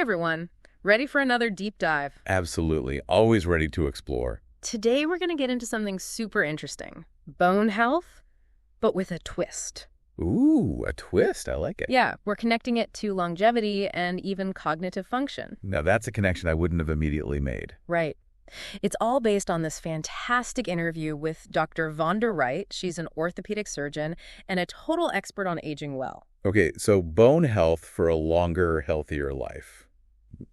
everyone. Ready for another deep dive? Absolutely. Always ready to explore. Today we're going to get into something super interesting. Bone health, but with a twist. Ooh, a twist. I like it. Yeah, we're connecting it to longevity and even cognitive function. Now, that's a connection I wouldn't have immediately made. Right. It's all based on this fantastic interview with Dr. Vonda Wrght. She's an orthopedic surgeon and a total expert on aging well. Okay, so bone health for a longer, healthier life.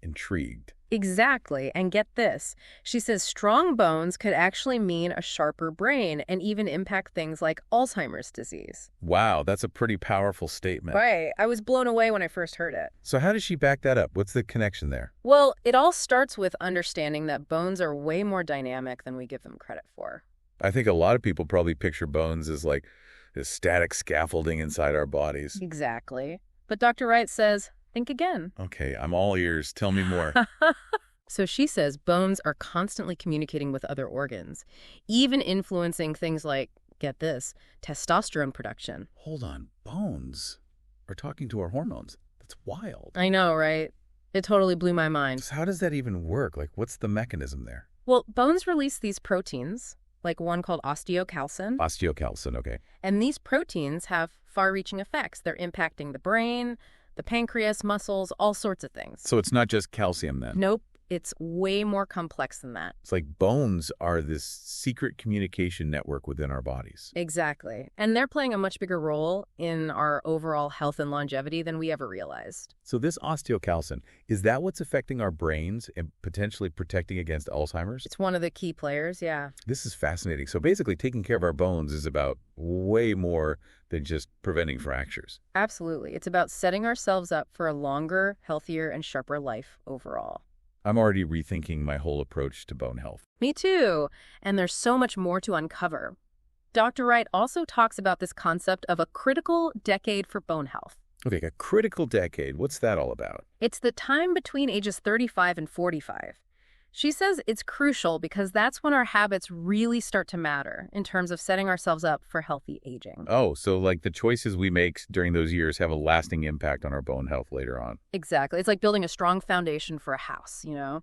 Intrigued. Exactly. And get this. She says strong bones could actually mean a sharper brain and even impact things like Alzheimer's disease. Wow, that's a pretty powerful statement. Right. I was blown away when I first heard it. So how does she back that up? What's the connection there? Well, it all starts with understanding that bones are way more dynamic than we give them credit for. I think a lot of people probably picture bones as like this static scaffolding inside our bodies. Exactly. But Dr. Wright says, think again. Okay, I'm all ears. Tell me more. So she says bones are constantly communicating with other organs, even influencing things like, get this, testosterone production. Hold on, bones are talking to our hormones. That's wild. I know, right? It totally blew my mind. So how does that even work? Like, what's the mechanism there? Well, bones release these proteins, like one called osteocalcin. Osteocalcin, okay. And these proteins have far-reaching effects. They're impacting the brain, the pancreas, muscles, all sorts of things. So it's not just calcium then? Nope. It's way more complex than that. It's like bones are this secret communication network within our bodies. Exactly. And they're playing a much bigger role in our overall health and longevity than we ever realized. So this osteocalcin, is that what's affecting our brains and potentially protecting against Alzheimer's? It's one of the key players, yeah. This is fascinating. So basically taking care of our bones is about way more than just preventing fractures. Absolutely. It's about setting ourselves up for a longer, healthier, and sharper life overall. I'm already rethinking my whole approach to bone health. Me too. And there's so much more to uncover. Dr. Wright also talks about this concept of a critical decade for bone health. Okay, a critical decade. What's that all about? It's the time between ages 35 and 45. She says it's crucial because that's when our habits really start to matter in terms of setting ourselves up for healthy aging. Oh, so like the choices we make during those years have a lasting impact on our bone health later on. Exactly. It's like building a strong foundation for a house, you know?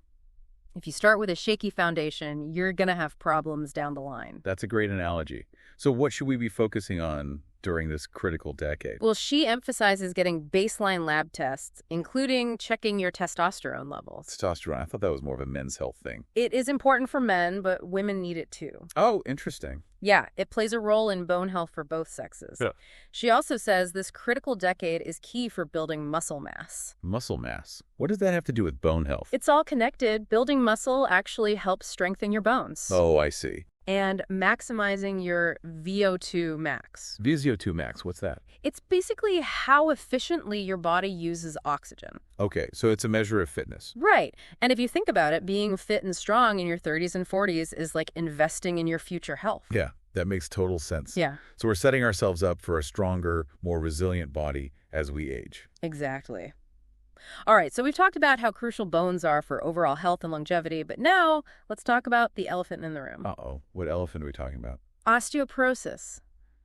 If you start with a shaky foundation, you're going to have problems down the line. That's a great analogy. So what should we be focusing on during this critical decade? Well, she emphasizes getting baseline lab tests, including checking your testosterone levels. Testosterone. I thought that was more of a men's health thing. It is important for men, but women need it too. Oh, interesting. Yeah, it plays a role in bone health for both sexes. Yeah. She also says this critical decade is key for building muscle mass. Muscle mass. What does that have to do with bone health? It's all connected. Building muscle actually helps strengthen your bones. Oh, I see. And maximizing your VO2 max. VO2 max, what's that? It's basically how efficiently your body uses oxygen. Okay, so it's a measure of fitness. Right. And if you think about it, being fit and strong in your 30s and 40s is like investing in your future health. Yeah, that makes total sense. Yeah. So we're setting ourselves up for a stronger, more resilient body as we age. Exactly. All right, so we've talked about how crucial bones are for overall health and longevity, but now let's talk about the elephant in the room. Uh-oh, what elephant are we talking about? Osteoporosis.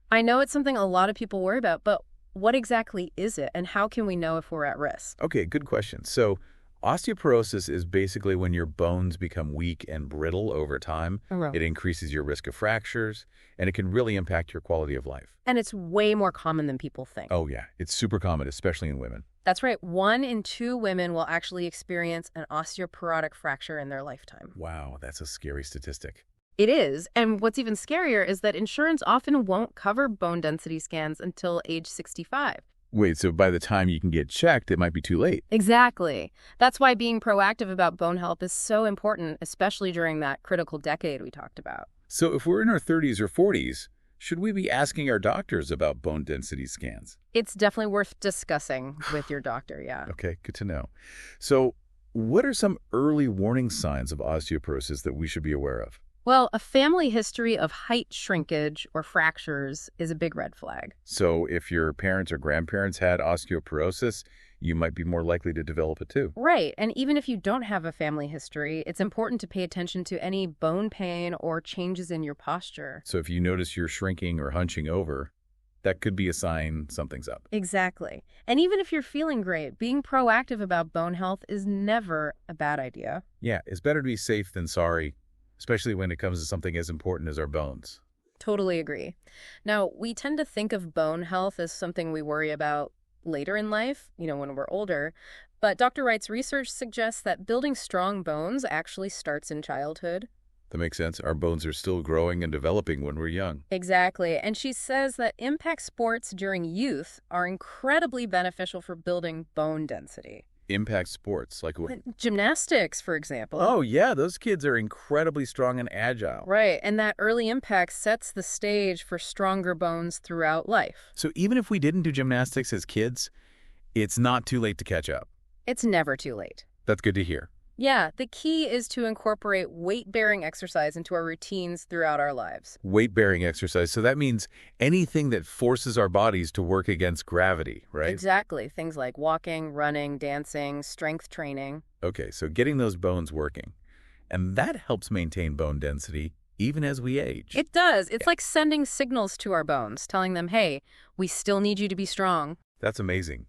I know it's something a lot of people worry about, but what exactly is it, and how can we know if we're at risk? Okay, good question. So osteoporosis is basically when your bones become weak and brittle over time. It increases your risk of fractures, and it can really impact your quality of life. And it's way more common than people think. Oh, yeah. It's super common, especially in women. That's right. 1 in 2 women will actually experience an osteoporotic fracture in their lifetime. Wow, that's a scary statistic. It is. And what's even scarier is that insurance often won't cover bone density scans until age 65. Wait, so by the time you can get checked, it might be too late. Exactly. That's why being proactive about bone health is so important, especially during that critical decade we talked about. So if we're in our 30s or 40s, should we be asking our doctors about bone density scans? It's definitely worth discussing with your doctor, yeah. Okay, good to know. So what are some early warning signs of osteoporosis that we should be aware of? Well, a family history of height shrinkage or fractures is a big red flag. So if your parents or grandparents had osteoporosis, you might be more likely to develop it too. Right. And even if you don't have a family history, it's important to pay attention to any bone pain or changes in your posture. So if you notice you're shrinking or hunching over, That could be a sign something's up. Exactly. And even if you're feeling great, being proactive about bone health is never a bad idea. Yeah, it's better to be safe than sorry, especially when it comes to something as important as our bones. Totally agree. Now, we tend to think of bone health as something we worry about later in life, when we're older. But Dr. Wright's research suggests that building strong bones actually starts in childhood. That makes sense. Our bones are still growing and developing when we're young. Exactly. And she says that impact sports during youth are incredibly beneficial for building bone density. Impact sports, like what? Gymnastics, for example. Oh, yeah, those kids are incredibly strong and agile. Right, and that early impact sets the stage for stronger bones throughout life. So even if we didn't do gymnastics as kids, it's not too late to catch up. It's never too late. That's good to hear. Yeah, the key is to incorporate weight-bearing exercise into our routines throughout our lives. Weight-bearing exercise. So that means anything that forces our bodies to work against gravity, right? Exactly. Things like walking, running, dancing, strength training. Okay, so getting those bones working. And that helps maintain bone density even as we age. It does. It's like sending signals to our bones, telling them, hey, we still need you to be strong. That's amazing.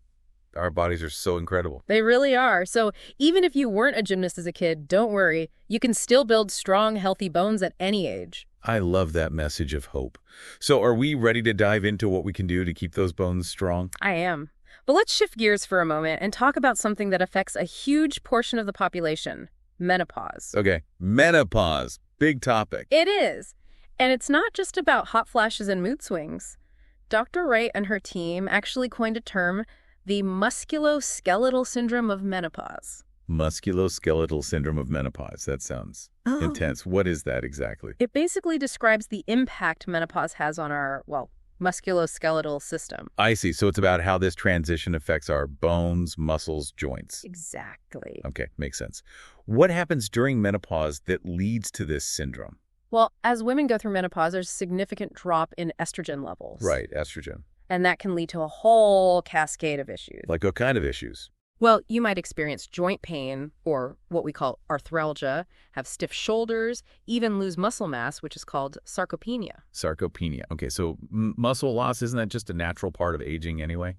Our bodies are so incredible. They really are. So even if you weren't a gymnast as a kid, don't worry. You can still build strong, healthy bones at any age. I love that message of hope. So are we ready to dive into what we can do to keep those bones strong? I am. But let's shift gears for a moment and talk about something that affects a huge portion of the population, menopause. Okay, menopause. Big topic. It is. And it's not just about hot flashes and mood swings. Dr. Wright and her team actually coined a term, the musculoskeletal syndrome of menopause. Musculoskeletal syndrome of menopause. That sounds intense. What is that exactly? It basically describes the impact menopause has on our, musculoskeletal system. I see. So it's about how this transition affects our bones, muscles, joints. Exactly. Okay, makes sense. What happens during menopause that leads to this syndrome? Well, as women go through menopause, there's a significant drop in estrogen levels. Right, estrogen. And that can lead to a whole cascade of issues. Like what kind of issues? Well, you might experience joint pain, or what we call arthralgia, have stiff shoulders, even lose muscle mass, which is called sarcopenia. Sarcopenia. Okay, so muscle loss, isn't that just a natural part of aging anyway?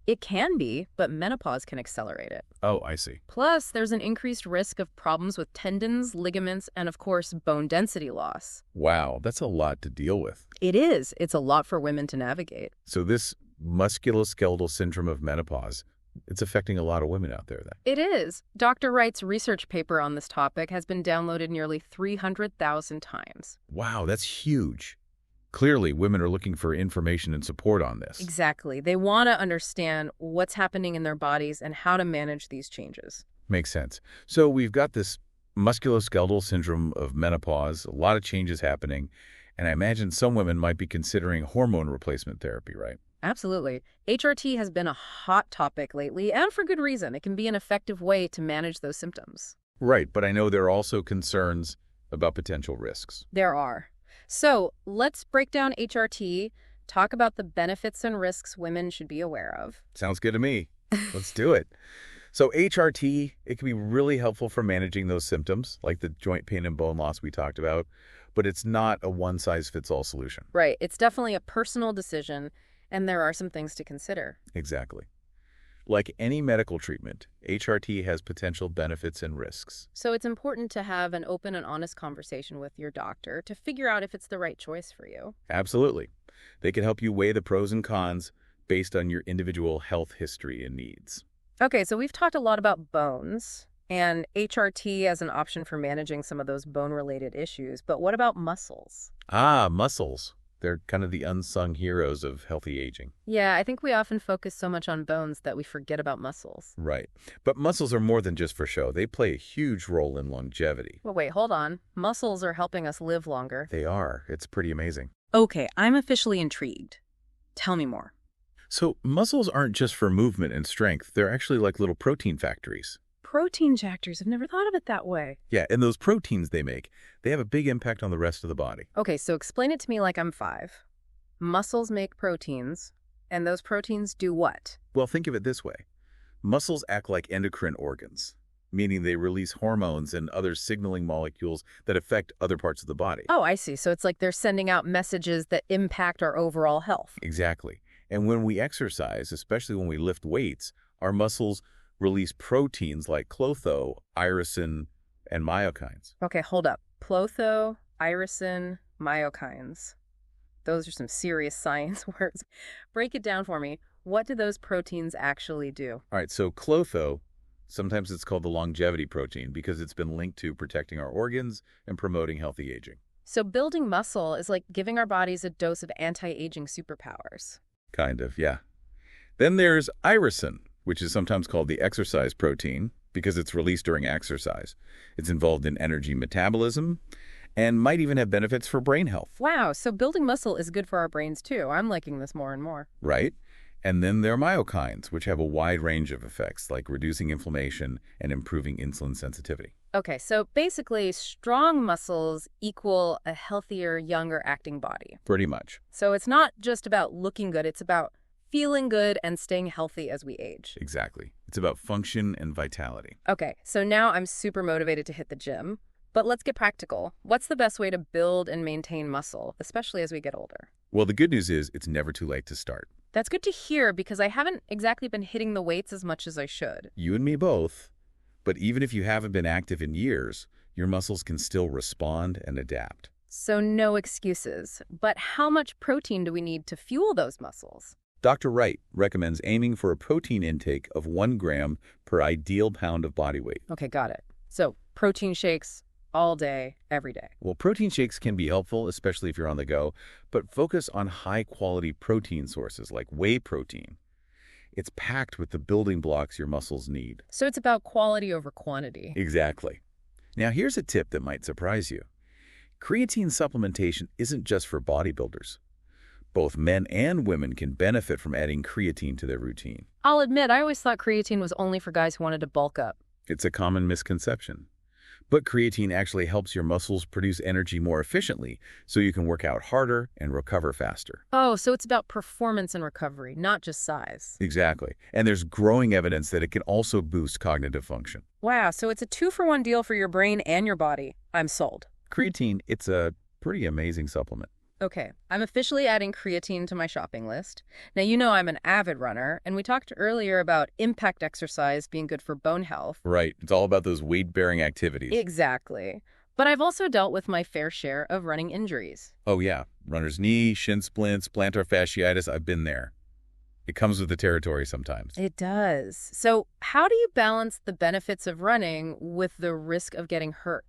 It can be, but menopause can accelerate it. Oh, I see. Plus, there's an increased risk of problems with tendons, ligaments, and of course, bone density loss. Wow, that's a lot to deal with. It is. It's a lot for women to navigate. So this musculoskeletal syndrome of menopause, it's affecting a lot of women out there then. It is. Dr. Wright's research paper on this topic has been downloaded nearly 300,000 times. Wow, that's huge. Clearly, women are looking for information and support on this. Exactly. They want to understand what's happening in their bodies and how to manage these changes. Makes sense. So we've got this musculoskeletal syndrome of menopause, a lot of changes happening, and I imagine some women might be considering hormone replacement therapy, right? Absolutely. HRT has been a hot topic lately, and for good reason. It can be an effective way to manage those symptoms. Right, but I know there are also concerns about potential risks. There are. So let's break down HRT, talk about the benefits and risks women should be aware of. Sounds good to me. Let's do it. So HRT, it can be really helpful for managing those symptoms, like the joint pain and bone loss we talked about, but it's not a one-size-fits-all solution. Right. It's definitely a personal decision, and there are some things to consider. Exactly. Like any medical treatment, HRT has potential benefits and risks. So it's important to have an open and honest conversation with your doctor to figure out if it's the right choice for you. Absolutely. They can help you weigh the pros and cons based on your individual health history and needs. Okay, so we've talked a lot about bones and HRT as an option for managing some of those bone-related issues, but what about muscles? Ah, muscles. They're kind of the unsung heroes of healthy aging. Yeah, I think we often focus so much on bones that we forget about muscles. Right. But muscles are more than just for show. They play a huge role in longevity. Well, wait, hold on. Muscles are helping us live longer. They are. It's pretty amazing. Okay, I'm officially intrigued. Tell me more. So muscles aren't just for movement and strength. They're actually like little protein factories. Protein factories. I've never thought of it that way. Yeah, and those proteins they make, they have a big impact on the rest of the body. Okay, so explain it to me like I'm 5. Muscles make proteins, and those proteins do what? Well, think of it this way. Muscles act like endocrine organs. meaning they release hormones and other signaling molecules that affect other parts of the body. Oh, I see. So it's like they're sending out messages that impact our overall health. Exactly. And when we exercise, especially when we lift weights, our muscles release proteins like klotho, irisin, and myokines. Okay, hold up. Plotho, irisin, myokines. Those are some serious science words. Break it down for me. What do those proteins actually do? All right, so klotho, sometimes it's called the longevity protein because it's been linked to protecting our organs and promoting healthy aging. So building muscle is like giving our bodies a dose of anti-aging superpowers. Kind of, yeah. Then there's irisin, which is sometimes called the exercise protein because it's released during exercise. It's involved in energy metabolism and might even have benefits for brain health. Wow, so building muscle is good for our brains too. I'm liking this more and more. Right? And then there are myokines, which have a wide range of effects, like reducing inflammation and improving insulin sensitivity. Okay, so basically, strong muscles equal a healthier, younger acting body. Pretty much. So it's not just about looking good, it's about feeling good and staying healthy as we age. Exactly. It's about function and vitality. Okay, so now I'm super motivated to hit the gym. But let's get practical. What's the best way to build and maintain muscle, especially as we get older? Well, the good news is it's never too late to start. That's good to hear because I haven't exactly been hitting the weights as much as I should. You and me both. But even if you haven't been active in years, your muscles can still respond and adapt. So no excuses. But how much protein do we need to fuel those muscles? Dr. Wright recommends aiming for a protein intake of 1 gram per ideal pound of body weight. Okay, got it. So protein shakes all day, every day. Well, protein shakes can be helpful, especially if you're on the go, but focus on high-quality protein sources like whey protein. It's packed with the building blocks your muscles need. So it's about quality over quantity. Exactly. Now, here's a tip that might surprise you. Creatine supplementation isn't just for bodybuilders. Both men and women can benefit from adding creatine to their routine. I'll admit, I always thought creatine was only for guys who wanted to bulk up. It's a common misconception. But creatine actually helps your muscles produce energy more efficiently so you can work out harder and recover faster. Oh, so it's about performance and recovery, not just size. Exactly. And there's growing evidence that it can also boost cognitive function. Wow, so it's a 2-for-1 deal for your brain and your body. I'm sold. Creatine, it's a pretty amazing supplement. Okay, I'm officially adding creatine to my shopping list. Now, you know I'm an avid runner, and we talked earlier about impact exercise being good for bone health. Right. It's all about those weight-bearing activities. Exactly. But I've also dealt with my fair share of running injuries. Oh, yeah. Runner's knee, shin splints, plantar fasciitis, I've been there. It comes with the territory sometimes. It does. So how do you balance the benefits of running with the risk of getting hurt?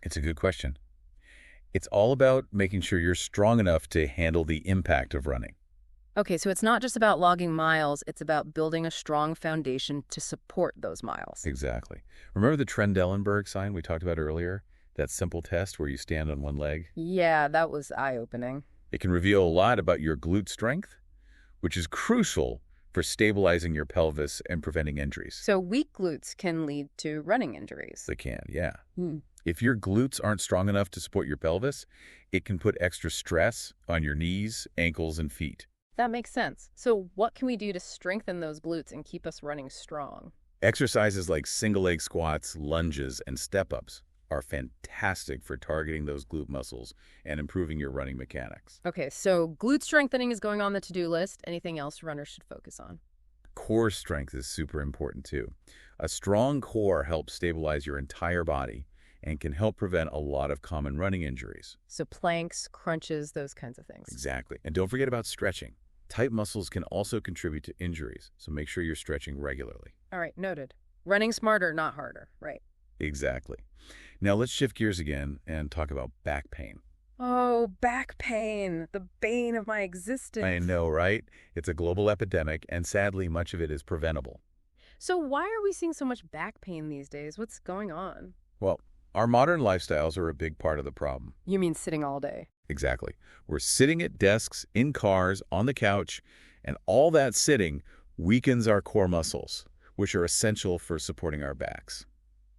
It's a good question. It's all about making sure you're strong enough to handle the impact of running. Okay, so it's not just about logging miles, it's about building a strong foundation to support those miles. Exactly. Remember the Trendelenburg sign we talked about earlier? That simple test where you stand on one leg? Yeah, that was eye-opening. It can reveal a lot about your glute strength, which is crucial for stabilizing your pelvis and preventing injuries. So weak glutes can lead to running injuries. They can, yeah. If your glutes aren't strong enough to support your pelvis, it can put extra stress on your knees, ankles, and feet. That makes sense. So what can we do to strengthen those glutes and keep us running strong? Exercises like single leg squats, lunges, and step-ups are fantastic for targeting those glute muscles and improving your running mechanics. Okay, so glute strengthening is going on the to-do list. Anything else runners should focus on? Core strength is super important too. A strong core helps stabilize your entire body and can help prevent a lot of common running injuries. So planks, crunches, those kinds of things. Exactly. And don't forget about stretching. Tight muscles can also contribute to injuries, so make sure you're stretching regularly. All right, noted. Running smarter, not harder, right? Exactly. Now let's shift gears again and talk about back pain. Oh, back pain, the bane of my existence. I know, right? It's a global epidemic, and sadly, much of it is preventable. So why are we seeing so much back pain these days? What's going on? Well, our modern lifestyles are a big part of the problem. You mean sitting all day? Exactly. We're sitting at desks, in cars, on the couch, and all that sitting weakens our core muscles, which are essential for supporting our backs.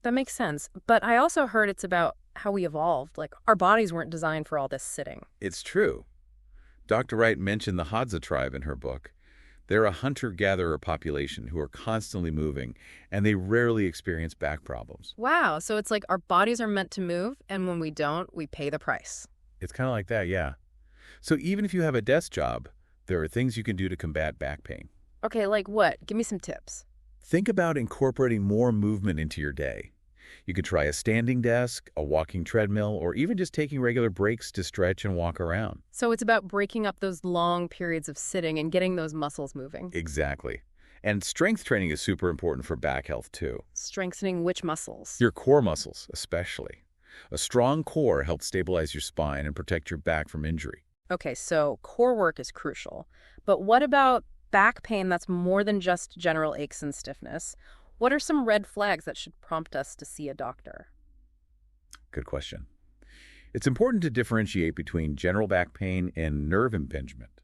That makes sense. But I also heard it's about how we evolved. Like, our bodies weren't designed for all this sitting. It's true. Dr. Wright mentioned the Hadza tribe in her book. They're a hunter-gatherer population who are constantly moving, and they rarely experience back problems. Wow, so it's like our bodies are meant to move, and when we don't, we pay the price. It's kind of like that, yeah. So even if you have a desk job, there are things you can do to combat back pain. Okay, like what? Give me some tips. Think about incorporating more movement into your day. You could try a standing desk, a walking treadmill, or even just taking regular breaks to stretch and walk around. So it's about breaking up those long periods of sitting and getting those muscles moving. Exactly. And strength training is super important for back health, too. Strengthening which muscles? Your core muscles, especially. A strong core helps stabilize your spine and protect your back from injury. Okay, so core work is crucial. But what about back pain that's more than just general aches and stiffness? What are some red flags that should prompt us to see a doctor? Good question. It's important to differentiate between general back pain and nerve impingement,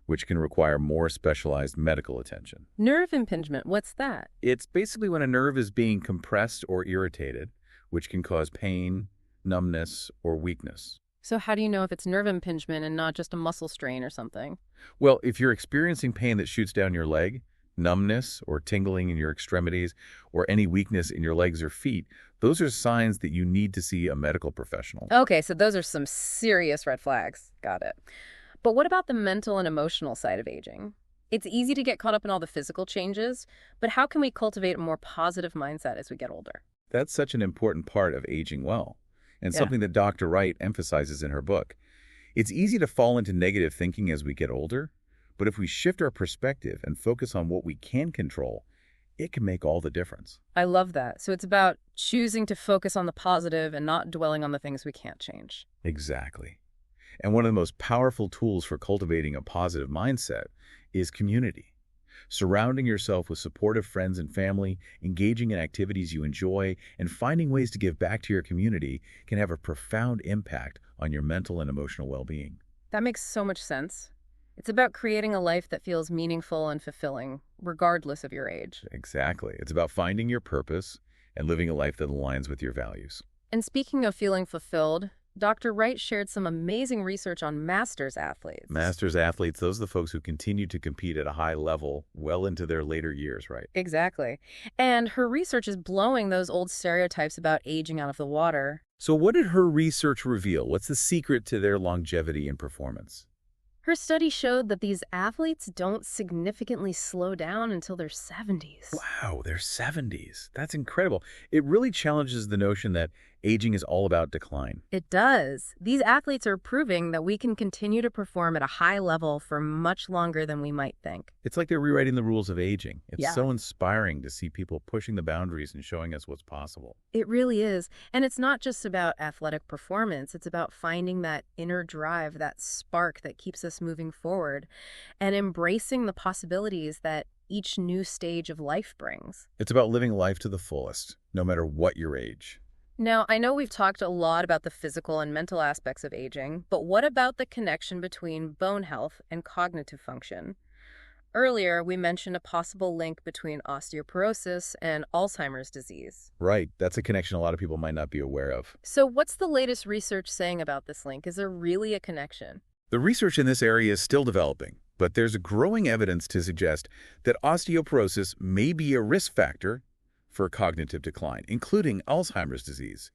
which can require more specialized medical attention. Nerve impingement, what's that? It's basically when a nerve is being compressed or irritated, which can cause pain, numbness, or weakness. So how do you know if it's nerve impingement and not just a muscle strain or something? Well, if you're experiencing pain that shoots down your leg, numbness or tingling in your extremities, or any weakness in your legs or feet, those are signs that you need to see a medical professional. Okay, so those are some serious red flags. Got it. But what about the mental and emotional side of aging? It's easy to get caught up in all the physical changes, but how can we cultivate a more positive mindset as we get older? That's such an important part of aging well, and Yeah. something that Dr. Wright emphasizes in her book. It's easy to fall into negative thinking as we get older, but if we shift our perspective and focus on what we can control, it can make all the difference. I love that. So it's about choosing to focus on the positive and not dwelling on the things we can't change. Exactly. And one of the most powerful tools for cultivating a positive mindset is community. Surrounding yourself with supportive friends and family, engaging in activities you enjoy, and finding ways to give back to your community can have a profound impact on your mental and emotional well-being. That makes so much sense. It's about creating a life that feels meaningful and fulfilling, regardless of your age. Exactly. It's about finding your purpose and living a life that aligns with your values. And speaking of feeling fulfilled, Dr. Wright shared some amazing research on masters athletes. Masters athletes, those are the folks who continue to compete at a high level well into their later years, right? Exactly. And her research is blowing those old stereotypes about aging out of the water. So what did her research reveal? What's the secret to their longevity and performance? Her study showed that these athletes don't significantly slow down until their 70s. Wow, their 70s. That's incredible. It really challenges the notion that aging is all about decline. It does. These athletes are proving that we can continue to perform at a high level for much longer than we might think. It's like they're rewriting the rules of aging. It's Yeah. so inspiring to see people pushing the boundaries and showing us what's possible. It really is. And it's not just about athletic performance. It's about finding that inner drive, that spark that keeps us moving forward, and embracing the possibilities that each new stage of life brings. It's about living life to the fullest, no matter what your age. Now, I know we've talked a lot about the physical and mental aspects of aging, but what about the connection between bone health and cognitive function? Earlier, we mentioned a possible link between osteoporosis and Alzheimer's disease. Right, that's a connection a lot of people might not be aware of. So what's the latest research saying about this link? Is there really a connection? The research in this area is still developing, but there's a growing evidence to suggest that osteoporosis may be a risk factor for cognitive decline, including Alzheimer's disease.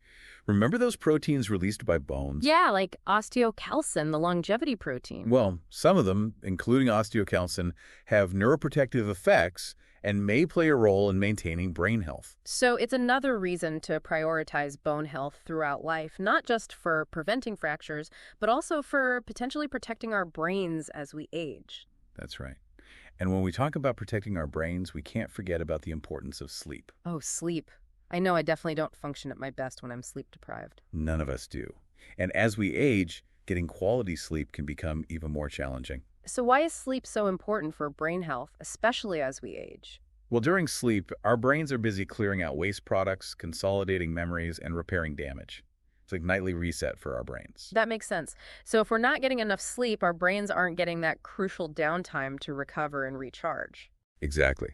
Remember those proteins released by bones? Yeah, like osteocalcin, the longevity protein. Well, some of them, including osteocalcin, have neuroprotective effects and may play a role in maintaining brain health. So it's another reason to prioritize bone health throughout life, not just for preventing fractures, but also for potentially protecting our brains as we age. That's right. And when we talk about protecting our brains, we can't forget about the importance of sleep. Oh, sleep. I know I definitely don't function at my best when I'm sleep deprived. None of us do. And as we age, getting quality sleep can become even more challenging. So why is sleep so important for brain health, especially as we age? Well, during sleep, our brains are busy clearing out waste products, consolidating memories, and repairing damage. It's like nightly reset for our brains. That makes sense. So if we're not getting enough sleep, our brains aren't getting that crucial downtime to recover and recharge. Exactly.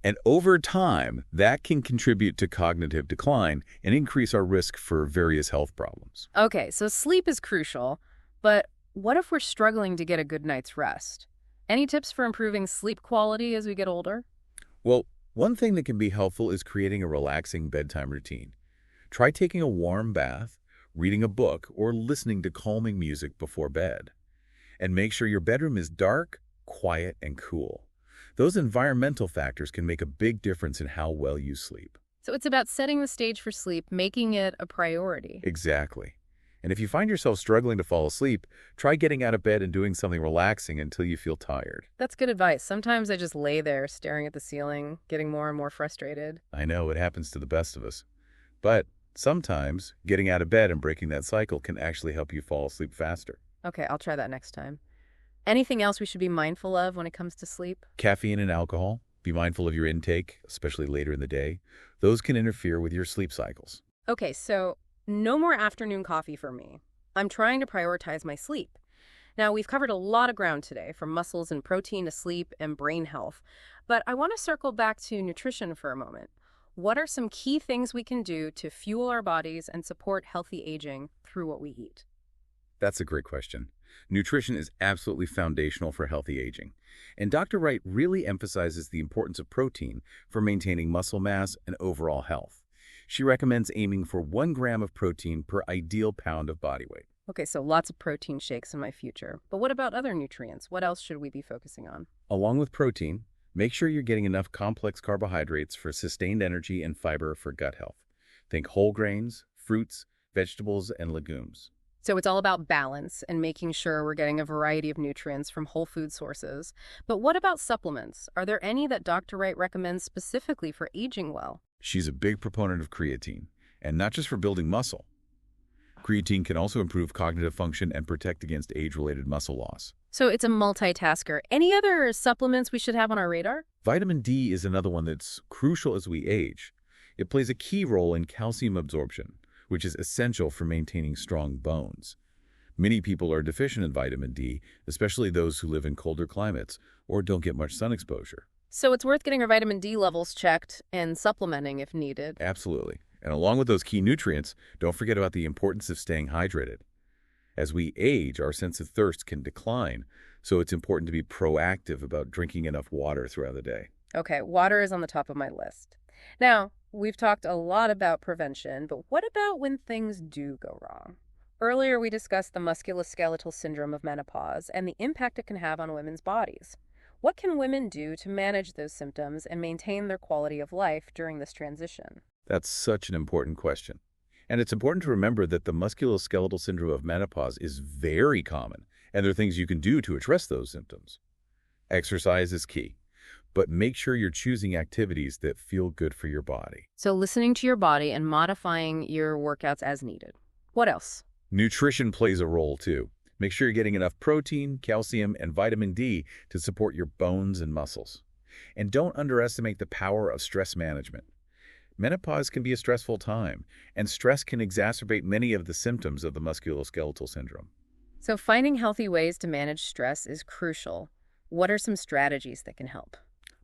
And over time, that can contribute to cognitive decline and increase our risk for various health problems. Okay, so sleep is crucial, but what if we're struggling to get a good night's rest? Any tips for improving sleep quality as we get older? Well, one thing that can be helpful is creating a relaxing bedtime routine. Try taking a warm bath, reading a book, or listening to calming music before bed. And make sure your bedroom is dark, quiet, and cool. Those environmental factors can make a big difference in how well you sleep. So it's about setting the stage for sleep, making it a priority. Exactly. And if you find yourself struggling to fall asleep, try getting out of bed and doing something relaxing until you feel tired. That's good advice. Sometimes I just lay there staring at the ceiling, getting more and more frustrated. I know it happens to the best of us. But sometimes getting out of bed and breaking that cycle can actually help you fall asleep faster. Okay, I'll try that next time. Anything else we should be mindful of when it comes to sleep? Caffeine and alcohol, be mindful of your intake, especially later in the day. Those can interfere with your sleep cycles. Okay, so no more afternoon coffee for me. I'm trying to prioritize my sleep. Now, we've covered a lot of ground today, from muscles and protein to sleep and brain health. But I want to circle back to nutrition for a moment. What are some key things we can do to fuel our bodies and support healthy aging through what we eat? That's a great question. Nutrition is absolutely foundational for healthy aging. And Dr. Wright really emphasizes the importance of protein for maintaining muscle mass and overall health. She recommends aiming for 1 gram of protein per ideal pound of body weight. Okay, so lots of protein shakes in my future. But what about other nutrients? What else should we be focusing on? Along with protein, make sure you're getting enough complex carbohydrates for sustained energy and fiber for gut health. Think whole grains, fruits, vegetables, and legumes. So it's all about balance and making sure we're getting a variety of nutrients from whole food sources. But what about supplements? Are there any that Dr. Wright recommends specifically for aging well? She's a big proponent of creatine, and not just for building muscle. Creatine can also improve cognitive function and protect against age-related muscle loss. So it's a multitasker. Any other supplements we should have on our radar? Vitamin D is another one that's crucial as we age. It plays a key role in calcium absorption, which is essential for maintaining strong bones. Many people are deficient in vitamin D, especially those who live in colder climates or don't get much sun exposure. So it's worth getting our vitamin D levels checked and supplementing if needed. Absolutely. And along with those key nutrients, don't forget about the importance of staying hydrated. As we age, our sense of thirst can decline, so it's important to be proactive about drinking enough water throughout the day. Okay, water is on the top of my list. Now, we've talked a lot about prevention, but what about when things do go wrong? Earlier, we discussed the musculoskeletal syndrome of menopause and the impact it can have on women's bodies. What can women do to manage those symptoms and maintain their quality of life during this transition? That's such an important question. And it's important to remember that the musculoskeletal syndrome of menopause is very common, and there are things you can do to address those symptoms. Exercise is key, but make sure you're choosing activities that feel good for your body. So listening to your body and modifying your workouts as needed. What else? Nutrition plays a role too. Make sure you're getting enough protein, calcium, and vitamin D to support your bones and muscles. And don't underestimate the power of stress management. Menopause can be a stressful time, and stress can exacerbate many of the symptoms of the musculoskeletal syndrome. So finding healthy ways to manage stress is crucial. What are some strategies that can help?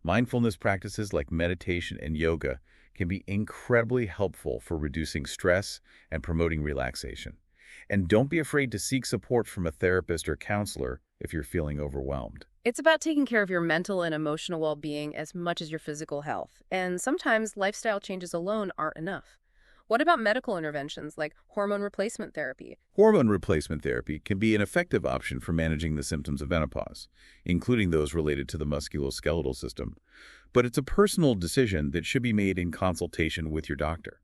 Mindfulness practices like meditation and yoga can be incredibly helpful for reducing stress and promoting relaxation. And don't be afraid to seek support from a therapist or counselor if you're feeling overwhelmed. It's about taking care of your mental and emotional well-being as much as your physical health. And sometimes lifestyle changes alone aren't enough. What about medical interventions like hormone replacement therapy? Hormone replacement therapy can be an effective option for managing the symptoms of menopause, including those related to the musculoskeletal system. But it's a personal decision that should be made in consultation with your doctor.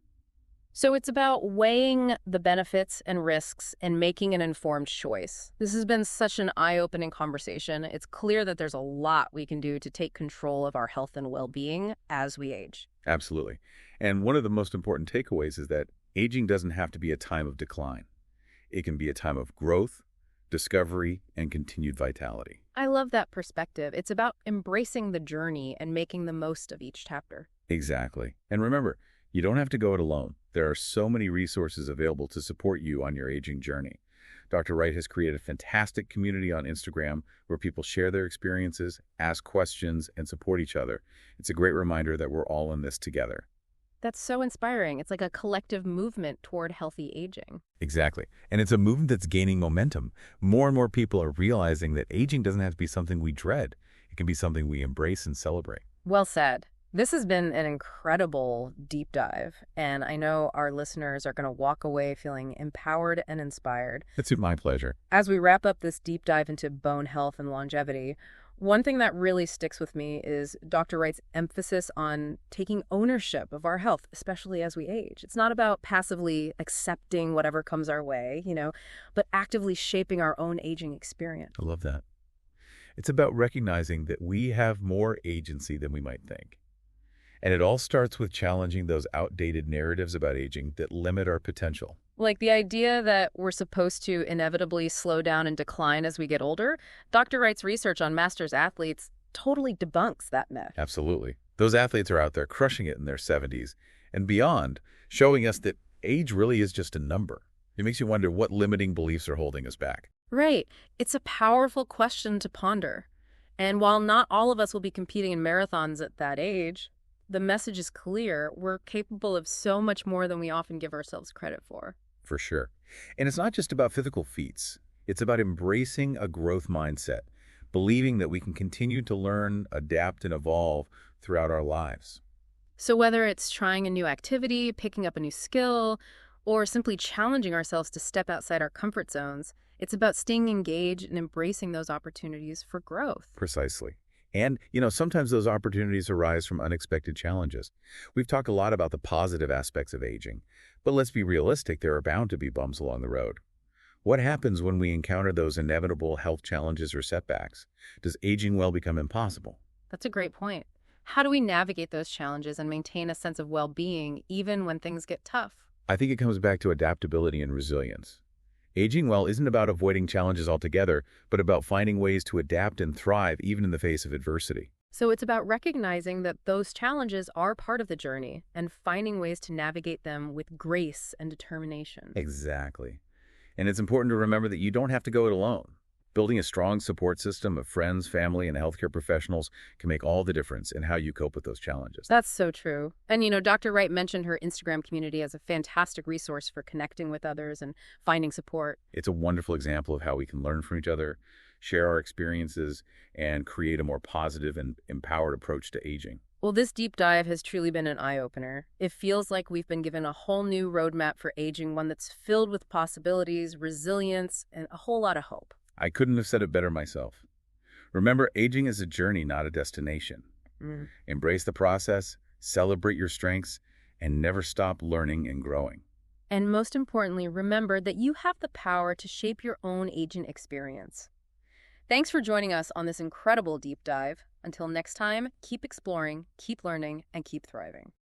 So it's about weighing the benefits and risks and making an informed choice. This has been such an eye-opening conversation. It's clear that there's a lot we can do to take control of our health and well-being as we age. Absolutely. And one of the most important takeaways is that aging doesn't have to be a time of decline. It can be a time of growth, discovery, and continued vitality. I love that perspective. It's about embracing the journey and making the most of each chapter. Exactly. And remember, you don't have to go it alone. There are so many resources available to support you on your aging journey. Dr. Wright has created a fantastic community on Instagram where people share their experiences, ask questions, and support each other. It's a great reminder that we're all in this together. That's so inspiring. It's like a collective movement toward healthy aging. Exactly. And it's a movement that's gaining momentum. More and more people are realizing that aging doesn't have to be something we dread. It can be something we embrace and celebrate. Well said. This has been an incredible deep dive, and I know our listeners are going to walk away feeling empowered and inspired. It's my pleasure. As we wrap up this deep dive into bone health and longevity, one thing that really sticks with me is Dr. Wright's emphasis on taking ownership of our health, especially as we age. It's not about passively accepting whatever comes our way, but actively shaping our own aging experience. I love that. It's about recognizing that we have more agency than we might think. And it all starts with challenging those outdated narratives about aging that limit our potential. Like the idea that we're supposed to inevitably slow down and decline as we get older, Dr. Wright's research on masters athletes totally debunks that myth. Absolutely. Those athletes are out there crushing it in their 70s and beyond, showing us that age really is just a number. It makes you wonder what limiting beliefs are holding us back. Right. It's a powerful question to ponder. And while not all of us will be competing in marathons at that age, the message is clear. We're capable of so much more than we often give ourselves credit for. For sure. And it's not just about physical feats. It's about embracing a growth mindset, believing that we can continue to learn, adapt, and evolve throughout our lives. So whether it's trying a new activity, picking up a new skill, or simply challenging ourselves to step outside our comfort zones, it's about staying engaged and embracing those opportunities for growth. Precisely. And, sometimes those opportunities arise from unexpected challenges. We've talked a lot about the positive aspects of aging, but let's be realistic, there are bound to be bumps along the road. What happens when we encounter those inevitable health challenges or setbacks? Does aging well become impossible? That's a great point. How do we navigate those challenges and maintain a sense of well-being even when things get tough? I think it comes back to adaptability and resilience. Aging well isn't about avoiding challenges altogether, but about finding ways to adapt and thrive even in the face of adversity. So it's about recognizing that those challenges are part of the journey and finding ways to navigate them with grace and determination. Exactly. And it's important to remember that you don't have to go it alone. Building a strong support system of friends, family, and healthcare professionals can make all the difference in how you cope with those challenges. That's so true. And, Dr. Wright mentioned her Instagram community as a fantastic resource for connecting with others and finding support. It's a wonderful example of how we can learn from each other, share our experiences, and create a more positive and empowered approach to aging. Well, this deep dive has truly been an eye-opener. It feels like we've been given a whole new roadmap for aging, one that's filled with possibilities, resilience, and a whole lot of hope. I couldn't have said it better myself. Remember, aging is a journey, not a destination. Embrace the process, celebrate your strengths, and never stop learning and growing. And most importantly, remember that you have the power to shape your own aging experience. Thanks for joining us on this incredible deep dive. Until next time, keep exploring, keep learning, and keep thriving.